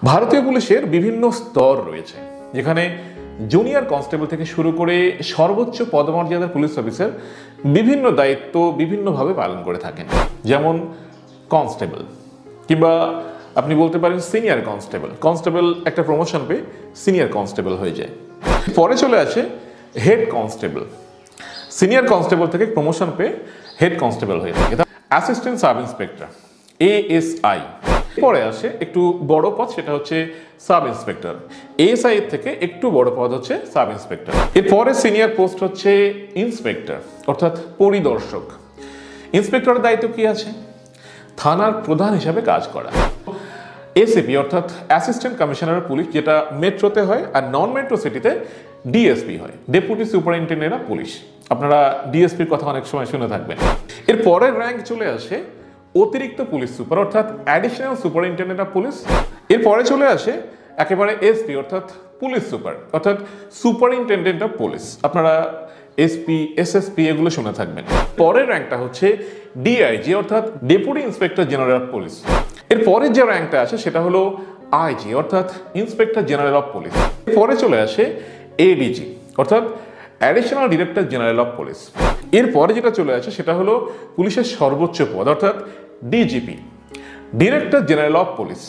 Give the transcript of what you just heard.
ভারতীয় পুলিশের বিভিন্ন স্তর রয়েছে, যেখানে জুনিয়র কনস্টেবল থেকে শুরু করে সর্বোচ্চ পদমর্যাদার পুলিশ অফিসার বিভিন্ন দায়িত্ব বিভিন্নভাবে পালন করে থাকেন। যেমন কনস্টেবল, কিংবা আপনি বলতে পারেন সিনিয়র কনস্টেবল। কনস্টেবল একটা প্রমোশন পেয়ে সিনিয়র কনস্টেবল হয়ে যায়। পরে চলে আসে হেড কনস্টেবল। সিনিয়র কনস্টেবল থেকে প্রমোশন পেয়ে হেড কনস্টেবল হয়ে থাকে। Assistant sub inspector, ASI। পরে আসে একটু বড় পদ, সেটা হচ্ছে সাব ইন্সপেক্টর। ASI এর থেকে একটু বড় পদ হচ্ছে সাব ইন্সপেক্টর। এরপরে সিনিয়র পোস্ট হচ্ছে ইন্সপেক্টর, অর্থাৎ পরিদর্শক। ইন্সপেক্টরের দায়িত্ব কি আছে? থানার প্রধান হিসাবে কাজ করা। ACP অর্থাৎ অ্যাসিস্ট্যান্ট কমিশনার পুলিশ, যেটা মেট্রোতে হয়, আর নন মেট্রো সিটিতে DSP হয়, ডেপুটি সুপারিনটেন্ডেন্ট অফ পুলিশ। আপনারা DSPর কথা অনেক সময় শুনে থাকবেন। এর পরের র্যাঙ্ক চলে আসে অতিরিক্ত পুলিশ সুপার, অর্থাৎ অ্যাডিশনাল সুপারিনটেন্ডেন্ট অফ পুলিশ। এরপরে চলে আসে একেবারে SP অর্থাৎ পুলিশ সুপার, অর্থাৎ সুপারিনটেন্ডেন্ট অফ পুলিশ। আপনারা SP, SSP এগুলো শুনে থাকবেন। পরের র্যাঙ্কটা হচ্ছে DIG অর্থাৎ deputy inspector general of police. এর পরের যে র্যাঙ্কটা আছে সেটা হলো IG অর্থাৎ ইন্সপেক্টর জেনারেল অফ পুলিশ। পরে চলে আসে ADG অর্থাৎ additional director general of police. এরপরে যেটা চলে আসে সেটা হলো পুলিশের সর্বোচ্চ পদ, অর্থাৎ DGP, director general of police.